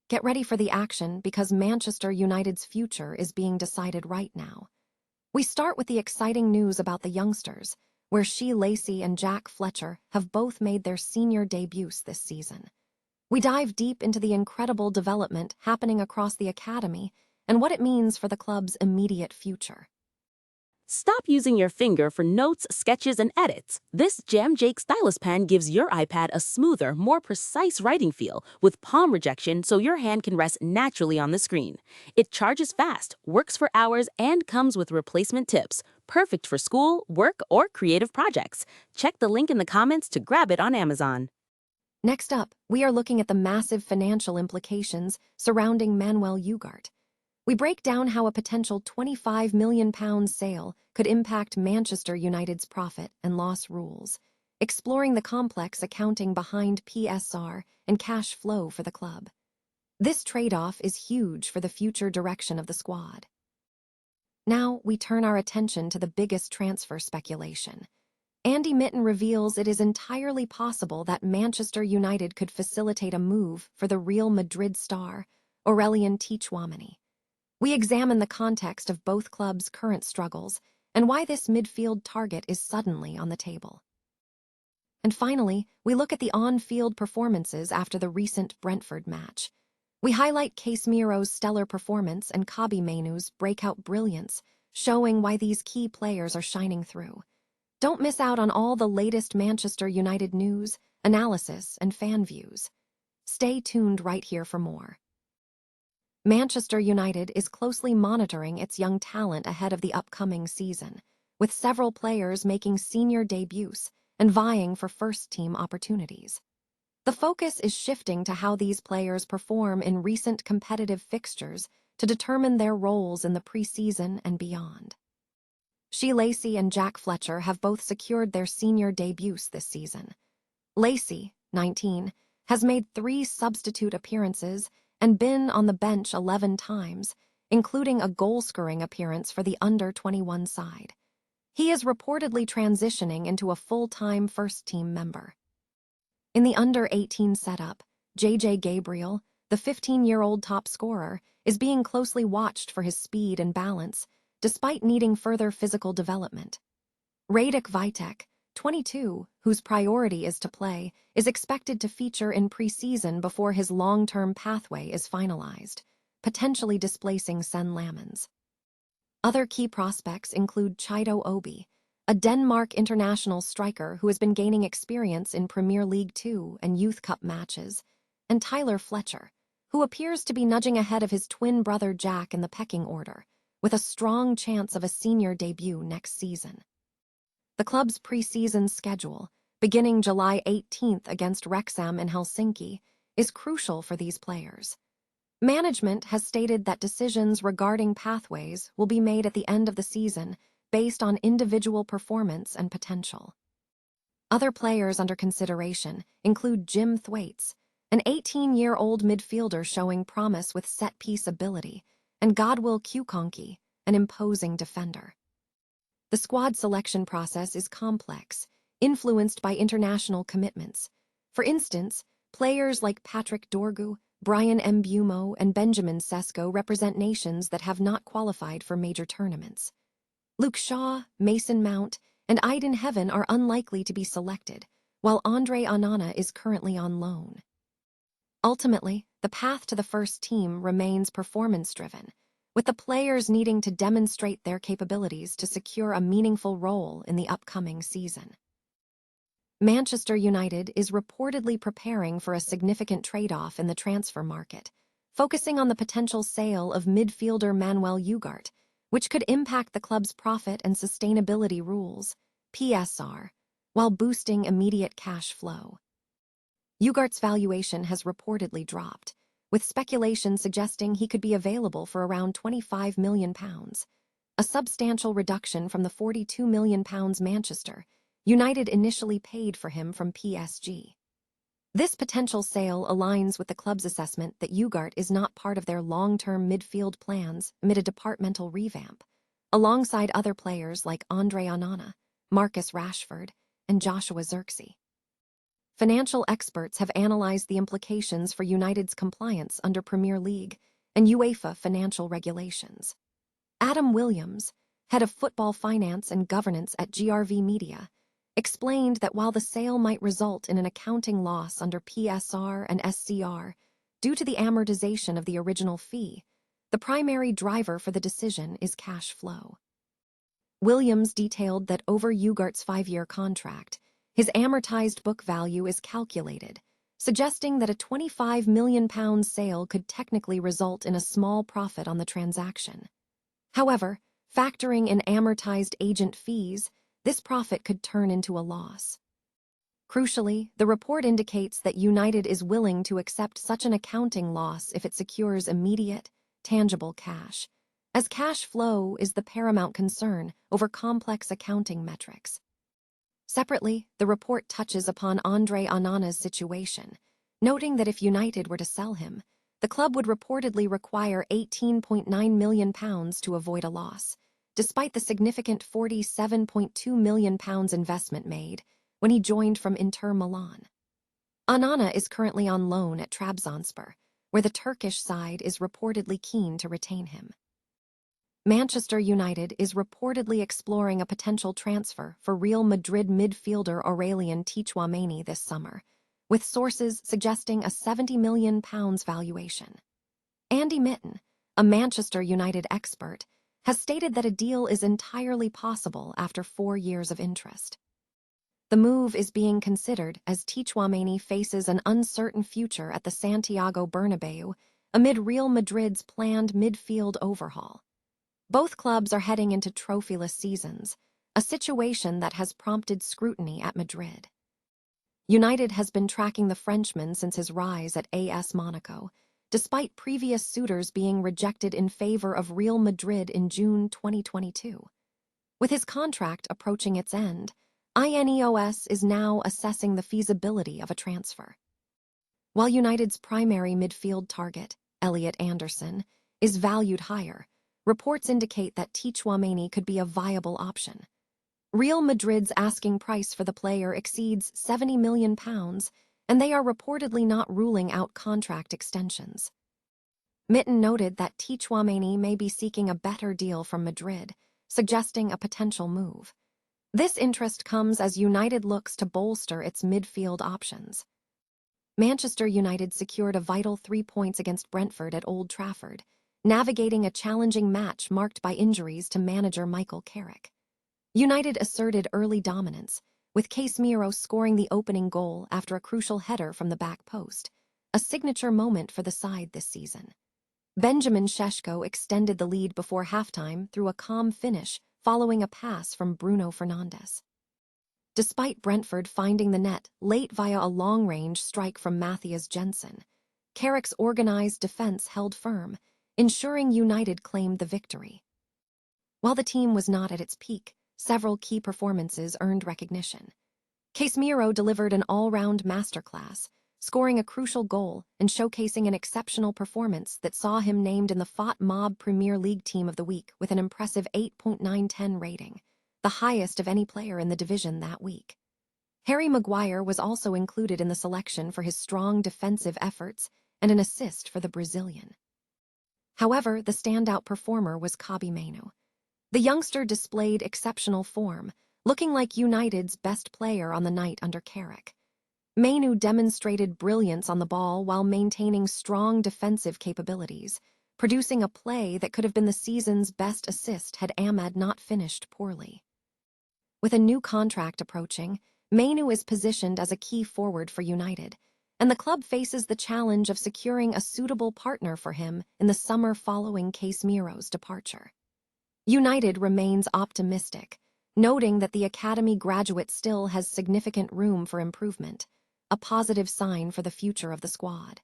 Get ready for the action because Manchester United's future is being decided right now. We start with the exciting news about the youngsters, where Shea Lacey and Jack Fletcher have both made their senior debuts this season. We dive deep into the incredible development happening across the academy and what it means for the club's immediate future. Stop using your finger for notes, sketches, and edits. This Jam Jake stylus pen gives your iPad a smoother, more precise writing feel with palm rejection so your hand can rest naturally on the screen. It charges fast, works for hours, and comes with replacement tips. Perfect for school, work, or creative projects. Check the link in the comments to grab it on Amazon. Next up, we are looking at the massive financial implications surrounding Manuel Ugarte. We break down how a potential £25 million sale could impact Manchester United's profit and loss rules, exploring the complex accounting behind PSR and cash flow for the club. This trade-off is huge for the future direction of the squad. Now we turn our attention to the biggest transfer speculation. Andy Mitten reveals it is entirely possible that Manchester United could facilitate a move for the Real Madrid star, Aurelien Tchouameni. We examine the context of both clubs' current struggles and why this midfield target is suddenly on the table. And finally, we look at the on-field performances after the recent Brentford match. We highlight Casemiro's stellar performance and Kobbie Mainoo's breakout brilliance, showing why these key players are shining through. Don't miss out on all the latest Manchester United news, analysis, and fan views. Stay tuned right here for more. Manchester United is closely monitoring its young talent ahead of the upcoming season, with several players making senior debuts and vying for first-team opportunities. The focus is shifting to how these players perform in recent competitive fixtures to determine their roles in the preseason and beyond. Shea Lacey and Jack Fletcher have both secured their senior debuts this season. Lacey, 19, has made 3 substitute appearances and been on the bench 11 times, including a goal-scoring appearance for the under-21 side. He is reportedly transitioning into a full-time first-team member. In the under-18 setup, JJ Gabriel, the 15-year-old top scorer, is being closely watched for his speed and balance, despite needing further physical development. Radek Vitek, 22, whose priority is to play, is expected to feature in preseason before his long-term pathway is finalized, potentially displacing Sen Lammens. Other key prospects include Chido Obi, a Denmark international striker who has been gaining experience in Premier League 2 and Youth Cup matches, and Tyler Fletcher, who appears to be nudging ahead of his twin brother Jack in the pecking order, with a strong chance of a senior debut next season. The club's preseason schedule, beginning July 18th against Wrexham in Helsinki, is crucial for these players. Management has stated that decisions regarding pathways will be made at the end of the season based on individual performance and potential. Other players under consideration include Jim Thwaites, an 18-year-old midfielder showing promise with set-piece ability, and Godwill Kukonki, an imposing defender. The squad selection process is complex, influenced by international commitments. For instance, players like Patrick Dorgu, Brian Mbeumo, and Benjamin Sesko represent nations that have not qualified for major tournaments. Luke Shaw, Mason Mount, and Aiden Heaven are unlikely to be selected, while Andre Onana is currently on loan. Ultimately, the path to the first team remains performance-driven, with the players needing to demonstrate their capabilities to secure a meaningful role in the upcoming season. Manchester United is reportedly preparing for a significant trade-off in the transfer market, focusing on the potential sale of midfielder Manuel Ugarte, which could impact the club's profit and sustainability rules, PSR, while boosting immediate cash flow. Ugarte's valuation has reportedly dropped, with speculation suggesting he could be available for around £25 million, a substantial reduction from the £42 million Manchester United initially paid for him from PSG. This potential sale aligns with the club's assessment that Ugarte is not part of their long-term midfield plans amid a departmental revamp, alongside other players like Andre Onana, Marcus Rashford, and Joshua Zirkzee. financial experts have analyzed the implications for United's compliance under Premier League and UEFA financial regulations. Adam Williams, head of football finance and governance at GRV Media, explained that while the sale might result in an accounting loss under PSR and SCR due to the amortization of the original fee, the primary driver for the decision is cash flow. Williams detailed that over Ugarte's 5-year contract, his amortized book value is calculated, suggesting that a £25 million sale could technically result in a small profit on the transaction. However, factoring in amortized agent fees, this profit could turn into a loss. Crucially, the report indicates that United is willing to accept such an accounting loss if it secures immediate, tangible cash, as cash flow is the paramount concern over complex accounting metrics. Separately, the report touches upon Andre Onana's situation, noting that if United were to sell him, the club would reportedly require £18.9 million to avoid a loss, despite the significant £47.2 million investment made when he joined from Inter Milan. Onana is currently on loan at Trabzonspor, where the Turkish side is reportedly keen to retain him. Manchester United is reportedly exploring a potential transfer for Real Madrid midfielder Aurelien Tchouameni this summer, with sources suggesting a £70 million valuation. Andy Mitten, a Manchester United expert, has stated that a deal is entirely possible after 4 years of interest. The move is being considered as Tchouameni faces an uncertain future at the Santiago Bernabeu amid Real Madrid's planned midfield overhaul. Both clubs are heading into trophyless seasons, a situation that has prompted scrutiny at Madrid. United has been tracking the Frenchman since his rise at AS Monaco, despite previous suitors being rejected in favor of Real Madrid in June 2022. With his contract approaching its end, INEOS is now assessing the feasibility of a transfer. While United's primary midfield target, Elliot Anderson, is valued higher, reports indicate that Tchouameni could be a viable option. Real Madrid's asking price for the player exceeds £70 million, and they are reportedly not ruling out contract extensions. Mitten noted that Tchouameni may be seeking a better deal from Madrid, suggesting a potential move. This interest comes as United looks to bolster its midfield options. Manchester United secured a vital 3 points against Brentford at Old Trafford, navigating a challenging match marked by injuries to manager Michael Carrick. United asserted early dominance, with Casemiro scoring the opening goal after a crucial header from the back post, a signature moment for the side this season. Benjamin Šeško extended the lead before halftime through a calm finish following a pass from Bruno Fernandes. Despite Brentford finding the net late via a long-range strike from Matthias Jensen, Carrick's organized defense held firm, ensuring United claimed the victory. While the team was not at its peak, several key performances earned recognition. Casemiro delivered an all-round masterclass, scoring a crucial goal and showcasing an exceptional performance that saw him named in the FOT Mob Premier League Team of the Week with an impressive 8.910 rating, the highest of any player in the division that week. Harry Maguire was also included in the selection for his strong defensive efforts and an assist for the Brazilian. However, the standout performer was Kobbie Mainoo. The youngster displayed exceptional form, looking like United's best player on the night under Carrick. Mainoo demonstrated brilliance on the ball while maintaining strong defensive capabilities, producing a play that could have been the season's best assist had Ahmad not finished poorly. With a new contract approaching, Mainoo is positioned as a key forward for United, and the club faces the challenge of securing a suitable partner for him in the summer following Casemiro's departure. United remains optimistic, noting that the academy graduate still has significant room for improvement, a positive sign for the future of the squad.